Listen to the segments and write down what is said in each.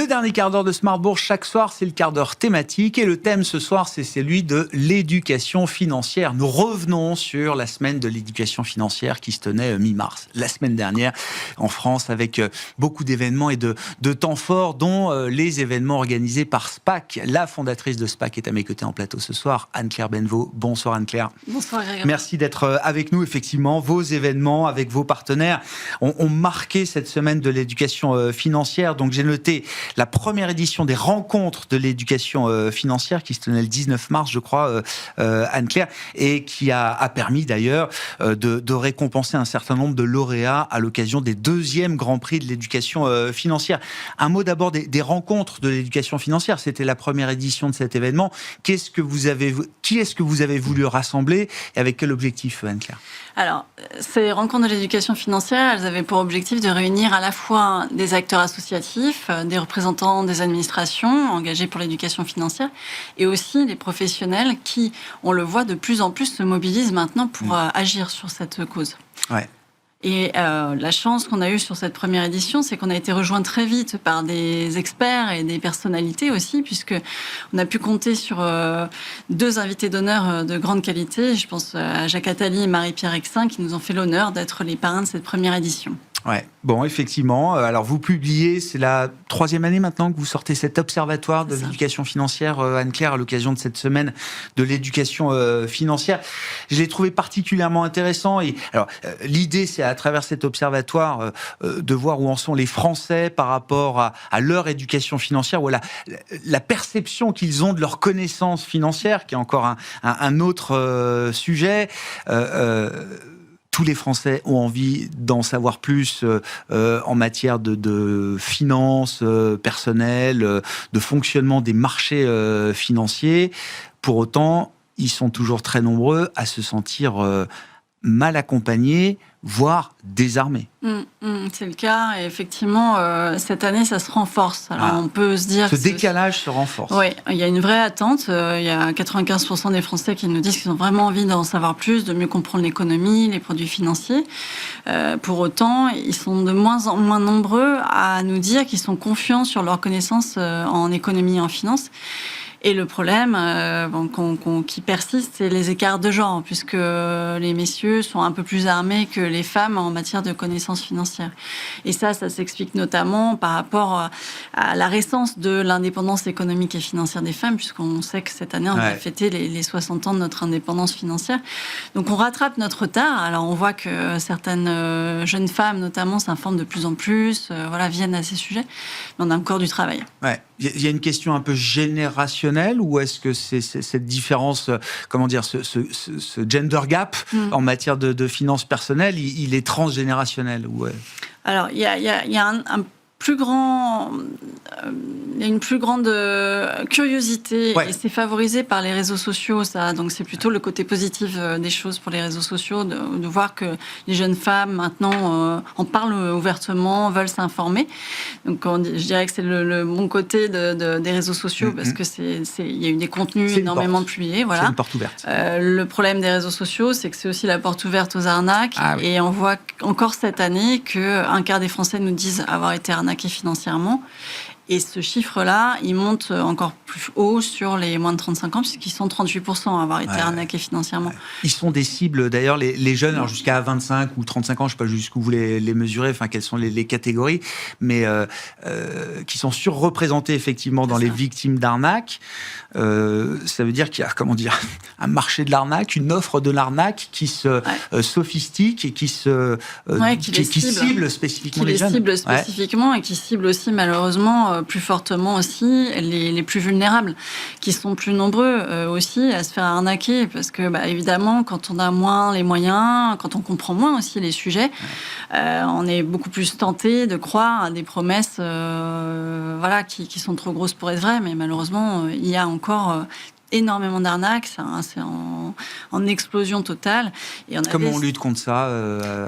Le dernier quart d'heure de Smart Bourse, chaque soir, c'est le quart d'heure thématique. Et le thème ce soir, c'est celui de l'éducation financière. Nous revenons sur la semaine de l'éducation financière qui se tenait mi-mars, la semaine dernière, en France, avec beaucoup d'événements et de temps forts, dont les événements organisés par SPAC. La fondatrice de SPAC est à mes côtés en plateau ce soir, Anne-Claire Benevot. Bonsoir Anne-Claire. Bonsoir Grégory. Merci d'être avec nous. Effectivement, vos événements avec vos partenaires ont marqué cette semaine de l'éducation financière. Donc j'ai noté la première édition des rencontres de l'éducation financière qui se tenait le 19 mars, je crois, Anne-Claire, et qui a permis d'ailleurs de récompenser un certain nombre de lauréats à l'occasion des deuxièmes Grands Prix de l'éducation financière. Un mot d'abord des rencontres de l'éducation financière. C'était la première édition de cet événement. Qui est-ce que vous avez voulu rassembler et avec quel objectif, Anne-Claire ? Alors, ces rencontres de l'éducation financière, elles avaient pour objectif de réunir à la fois des acteurs associatifs, des représentants des administrations engagés pour l'éducation financière, et aussi les professionnels qui, on le voit, de plus en plus se mobilisent maintenant pour agir sur cette cause. Ouais. Et la chance qu'on a eue sur cette première édition, c'est qu'on a été rejoint très vite par des experts et des personnalités aussi, puisque on a pu compter sur deux invités d'honneur de grande qualité. Je pense à Jacques Attali et Marie-Pierre Exin, qui nous ont fait l'honneur d'être les parrains de cette première édition. Ouais, bon, effectivement. Alors, vous publiez, c'est la 3e année maintenant que vous sortez cet observatoire de l'éducation financière, Anne-Claire, à l'occasion de cette semaine de l'éducation financière. Je l'ai trouvé particulièrement intéressant. Et alors, l'idée, c'est à travers cet observatoire de voir où en sont les Français par rapport à leur éducation financière, ou à la perception qu'ils ont de leur connaissance financière, qui est encore un autre sujet. Tous les Français ont envie d'en savoir plus en matière de finances personnelles, de fonctionnement des marchés financiers. Pour autant, ils sont toujours très nombreux à se sentir mal accompagnés, voire désarmés. C'est le cas, et effectivement, cette année, ça se renforce. Alors, on peut se dire... Ce décalage se renforce. Oui, il y a une vraie attente. Il y a 95% des Français qui nous disent qu'ils ont vraiment envie d'en savoir plus, de mieux comprendre l'économie, les produits financiers. Pour autant, ils sont de moins en moins nombreux à nous dire qu'ils sont confiants sur leurs connaissances en économie et en finance. Et le problème qui persiste, c'est les écarts de genre, puisque les messieurs sont un peu plus armés que les femmes en matière de connaissances financières. Et ça s'explique notamment par rapport à la récence de l'indépendance économique et financière des femmes, puisqu'on sait que cette année, on va fêter les 60 ans de notre indépendance financière. Donc on rattrape notre retard. Alors on voit que certaines jeunes femmes, notamment, s'informent de plus en plus, viennent à ces sujets. Mais on a encore du travail. Ouais. Il y a une question un peu générationnelle, ou est-ce que c'est cette différence, ce gender gap en matière de finances personnelles, il est transgénérationnel ou Alors, il y a une plus grande curiosité, et c'est favorisé par les réseaux sociaux, ça. Donc c'est plutôt le côté positif des choses pour les réseaux sociaux, de voir que les jeunes femmes maintenant en parlent ouvertement, veulent s'informer. Donc je dirais que c'est le bon côté des réseaux sociaux, parce que il y a eu des contenus énormément publiés. Voilà. C'est une porte ouverte. Le problème des réseaux sociaux, c'est que c'est aussi la porte ouverte aux arnaques. Et on voit encore cette année qu'un quart des Français nous disent avoir été arnaqués financièrement. Et ce chiffre-là, il monte encore plus haut sur les moins de 35 ans, puisqu'ils sont 38% à avoir été arnaqués financièrement. Ils sont des cibles, d'ailleurs, les jeunes, alors jusqu'à 25 ou 35 ans, je ne sais pas jusqu'où vous les mesurez, enfin, quelles sont les catégories, mais qui sont surreprésentés, effectivement, dans les victimes d'arnaques. Ça veut dire qu'il y a, un marché de l'arnaque, une offre de l'arnaque qui se sophistique et qui cible spécifiquement les jeunes. Qui cible spécifiquement et qui cible aussi, malheureusement, plus fortement aussi les plus vulnérables, qui sont plus nombreux aussi à se faire arnaquer, parce que évidemment, quand on a moins les moyens, quand on comprend moins aussi les sujets, on est beaucoup plus tenté de croire à des promesses qui sont trop grosses pour être vraies, mais malheureusement, il y a encore énormément d'arnaques, c'est en en explosion totale. Et Comment on lutte contre ça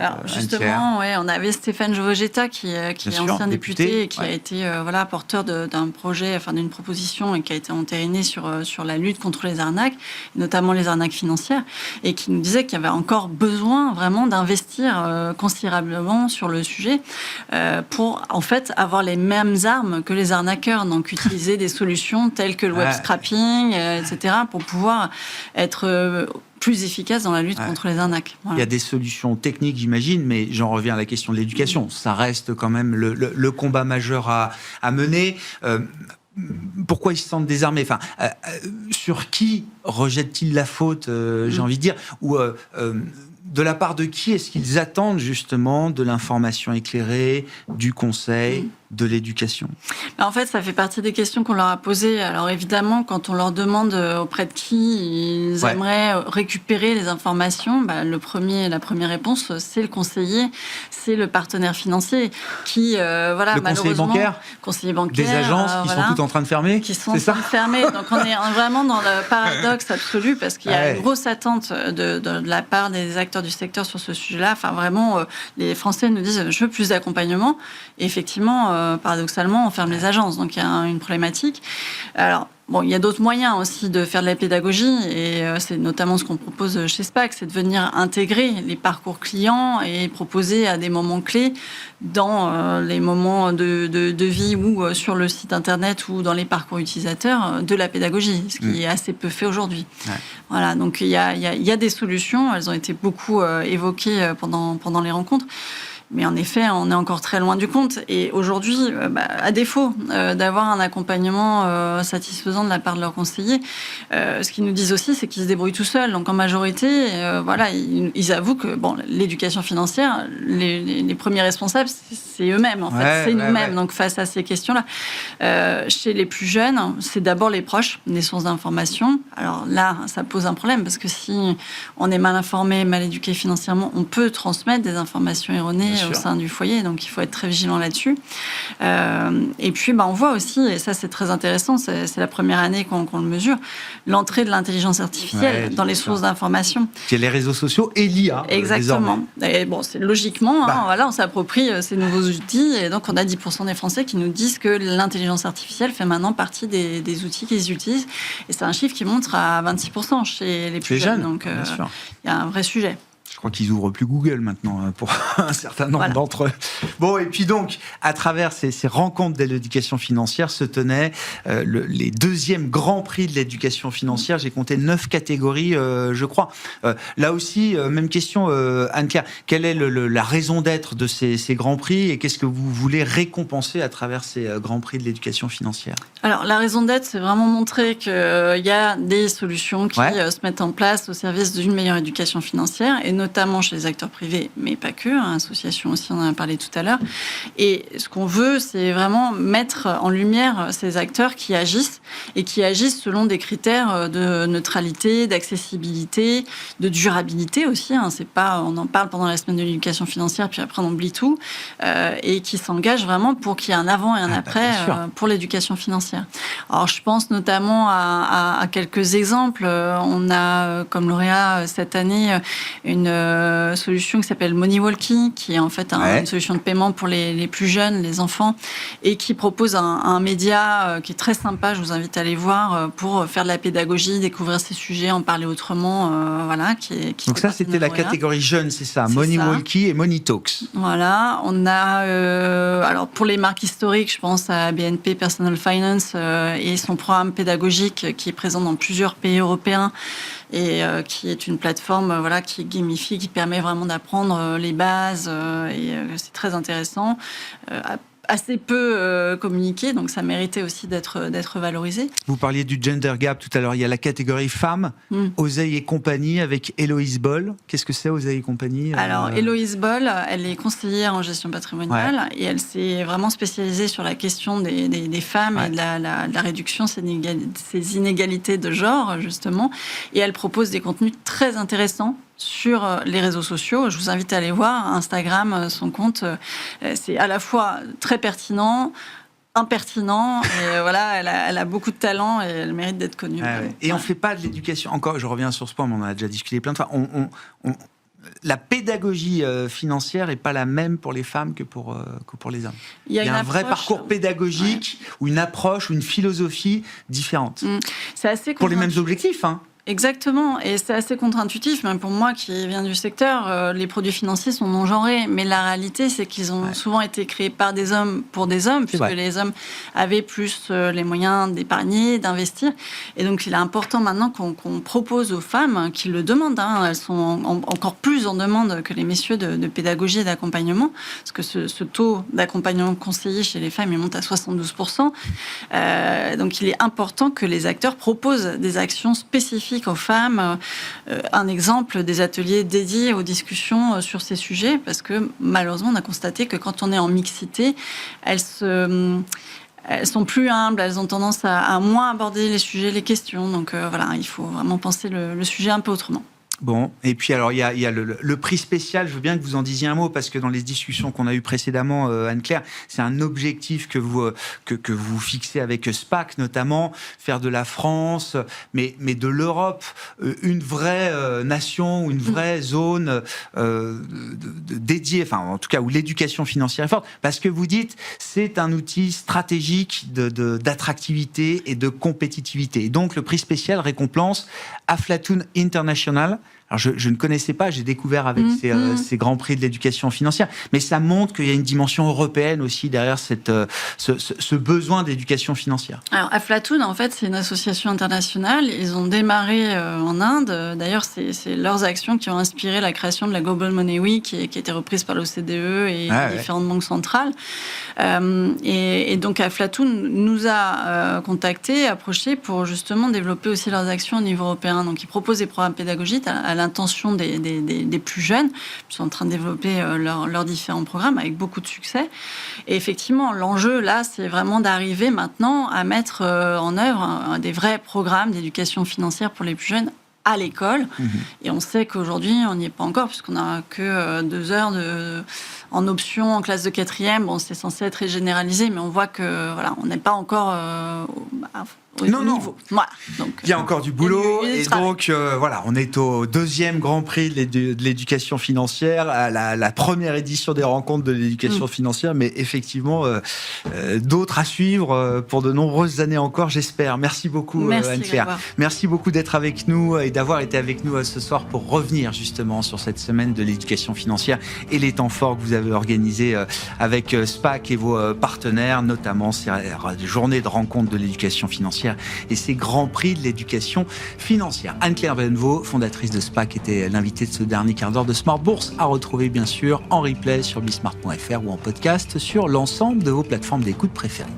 alors, justement, on avait Stéphane Jovogetta qui est ancien député et qui a été porteur d'un projet, d'une proposition et qui a été entériné sur la lutte contre les arnaques, notamment les arnaques financières, et qui nous disait qu'il y avait encore besoin vraiment d'investir considérablement sur le sujet pour en fait avoir les mêmes armes que les arnaqueurs, donc utiliser des solutions telles que le web scrapping, etc., pour pouvoir être plus efficace dans la lutte contre les arnaques. Voilà. Il y a des solutions techniques, j'imagine, mais j'en reviens à la question de l'éducation. Ça reste quand même le combat majeur à mener. Pourquoi ils se sentent désarmés ? Sur qui rejette-t-il la faute, j'ai envie de dire, ou de la part de qui est-ce qu'ils attendent justement de l'information éclairée, du conseil, de l'éducation ? En fait, ça fait partie des questions qu'on leur a posées. Alors évidemment, quand on leur demande auprès de qui ils aimeraient récupérer les informations, la première réponse, c'est le conseiller, c'est le partenaire financier qui, le conseiller bancaire, des agences qui sont toutes en train de fermer, qui sont en train de fermer. Donc on est vraiment dans le paradoxe absolu parce qu'il y a une grosse attente de la part des acteurs du secteur sur ce sujet-là. Enfin, vraiment, les Français nous disent je veux plus d'accompagnement. Et effectivement, paradoxalement, on ferme les agences. Donc, il y a une problématique. Alors, il y a d'autres moyens aussi de faire de la pédagogie. Et c'est notamment ce qu'on propose chez SPAC, c'est de venir intégrer les parcours clients et proposer à des moments clés dans les moments de vie ou sur le site Internet ou dans les parcours utilisateurs de la pédagogie, ce qui est assez peu fait aujourd'hui. Ouais. Voilà, donc il y a des solutions. Elles ont été beaucoup évoquées pendant les rencontres. Mais en effet, on est encore très loin du compte. Et aujourd'hui, à défaut d'avoir un accompagnement satisfaisant de la part de leurs conseillers, ce qu'ils nous disent aussi, c'est qu'ils se débrouillent tout seuls. Donc en majorité, ils avouent que l'éducation financière, les premiers responsables, c'est eux-mêmes. En fait, c'est nous-mêmes. Donc face à ces questions-là, chez les plus jeunes, c'est d'abord les proches, des sources d'information. Alors là, ça pose un problème parce que si on est mal informé, mal éduqué financièrement, on peut transmettre des informations erronées au sein du foyer, donc il faut être très vigilant là-dessus. Et puis, on voit aussi, et ça c'est très intéressant, c'est la première année qu'on le mesure, l'entrée de l'intelligence artificielle dans les sources d'information. Il y a les réseaux sociaux et l'IA. Exactement. Et c'est logiquement, on s'approprie ces nouveaux outils, et donc on a 10% des Français qui nous disent que l'intelligence artificielle fait maintenant partie des outils qu'ils utilisent, et c'est un chiffre qui monte à 26% chez les plus jeunes. Donc il y a un vrai sujet. Je crois qu'ils ouvrent plus Google maintenant pour un certain nombre d'entre eux. Bon, et puis donc, à travers ces rencontres de l'éducation financière se tenaient les deuxièmes grands prix de l'éducation financière. J'ai compté 9 catégories, je crois. Là aussi, même question, Anne-Claire. Quelle est la raison d'être de ces grands prix et qu'est-ce que vous voulez récompenser à travers ces grands prix de l'éducation financière ? Alors, la raison d'être, c'est vraiment montrer qu'il y a des solutions qui se mettent en place au service d'une meilleure éducation financière, et notamment chez les acteurs privés, mais pas que, associations aussi, on en a parlé tout à l'heure. Et ce qu'on veut, c'est vraiment mettre en lumière ces acteurs qui agissent, et qui agissent selon des critères de neutralité, d'accessibilité, de durabilité aussi. C'est pas, on en parle pendant la semaine de l'éducation financière, puis après on oublie tout, et qui s'engagent vraiment pour qu'il y ait un avant et un après pour l'éducation financière. Alors, je pense notamment à quelques exemples. On a, comme lauréat cette année, une solution qui s'appelle MoneyWalkie, qui est en fait une solution de paiement pour les plus jeunes, les enfants, et qui propose un média qui est très sympa. Je vous invite à aller voir pour faire de la pédagogie, découvrir ces sujets, en parler autrement. Donc ça, c'était la catégorie jeune, c'est ça, MoneyWalkie et Money Talks. Voilà, on a, alors pour les marques historiques, je pense à BNP Personal Finance et son programme pédagogique qui est présent dans plusieurs pays européens, et qui est une plateforme qui gamifie, qui permet vraiment d'apprendre les bases, et c'est très intéressant. Assez peu communiqué, donc ça méritait aussi d'être valorisé. Vous parliez du gender gap tout à l'heure. Il y a la catégorie femmes, Oseille et compagnie, avec Héloïse Boll. Qu'est-ce que c'est, Oseille et compagnie ? Alors, Héloïse Boll, elle est conseillère en gestion patrimoniale, et elle s'est vraiment spécialisée sur la question des femmes et de la réduction de ces inégalités de genre, justement. Et elle propose des contenus très intéressants sur les réseaux sociaux. Je vous invite à aller voir Instagram, son compte. C'est à la fois très pertinent, impertinent et voilà, elle a beaucoup de talent et elle mérite d'être connue. Et on fait pas de l'éducation. Encore, je reviens sur ce point, mais on en a déjà discuté plein de fois. La pédagogie financière n'est pas la même pour les femmes que pour les hommes. Il y a un vrai parcours pédagogique ou une approche ou une philosophie différente. C'est assez pour les mêmes objectifs, hein. Exactement, et c'est assez contre-intuitif, même pour moi qui viens du secteur, les produits financiers sont non-genrés, mais la réalité c'est qu'ils ont souvent été créés par des hommes pour des hommes, puisque les hommes avaient plus les moyens d'épargner, d'investir, et donc il est important maintenant qu'on propose aux femmes qui le demandent, elles sont encore plus en demande que les messieurs de pédagogie et d'accompagnement, parce que ce taux d'accompagnement conseillé chez les femmes il monte à 72%, donc il est important que les acteurs proposent des actions spécifiques aux femmes. Un exemple, des ateliers dédiés aux discussions sur ces sujets, parce que malheureusement, on a constaté que quand on est en mixité, elles sont plus humbles, elles ont tendance à moins aborder les sujets, les questions. Donc voilà, il faut vraiment penser le sujet un peu autrement. Bon, et puis alors il y a le prix spécial, je veux bien que vous en disiez un mot, parce que dans les discussions qu'on a eues précédemment, Anne-Claire, c'est un objectif que vous fixez avec SPAC notamment, faire de la France, mais de l'Europe, une vraie nation, une vraie zone dédiée, enfin en tout cas où l'éducation financière est forte, parce que vous dites c'est un outil stratégique d'attractivité et de compétitivité. Et donc le prix spécial récompense Aflatoon International. Alors je ne connaissais pas, j'ai découvert avec ces grands prix de l'éducation financière, mais ça montre qu'il y a une dimension européenne aussi derrière ce besoin d'éducation financière. Alors Aflatoon, en fait, c'est une association internationale. Ils ont démarré en Inde. D'ailleurs, c'est leurs actions qui ont inspiré la création de la Global Money Week, qui a été reprise par l'OCDE et différentes banques centrales. Et donc Aflatoon nous a contactés, approchés pour justement développer aussi leurs actions au niveau européen. Donc ils proposent des programmes pédagogiques à l'intention des plus jeunes. Ils sont en train de développer leurs différents programmes avec beaucoup de succès. Et effectivement, l'enjeu, là, c'est vraiment d'arriver maintenant à mettre en œuvre des vrais programmes d'éducation financière pour les plus jeunes à l'école. Et on sait qu'aujourd'hui, on n'y est pas encore, puisqu'on n'a que 2 heures en option en classe de 4e. Bon, c'est censé être généralisé, mais on voit que voilà, on n'est pas encore au niveau. Voilà, donc, il y a encore du boulot, et donc voilà, on est au 2e Grand Prix de l'éducation financière, à la première édition des rencontres de l'éducation financière, mais effectivement, d'autres à suivre pour de nombreuses années encore, j'espère. Merci beaucoup, Anne-Claire. Merci beaucoup d'être avec nous et d'avoir été avec nous ce soir pour revenir justement sur cette semaine de l'éducation financière et les temps forts que vous avez organisés avec SPAC et vos partenaires, notamment ces journées de rencontres de l'éducation financière et ces grands prix de l'éducation financière. Anne-Claire Benevaux, fondatrice de SPAC, était l'invitée de ce dernier quart d'heure de Smart Bourse, à retrouver bien sûr en replay sur bismart.fr ou en podcast sur l'ensemble de vos plateformes d'écoute préférées.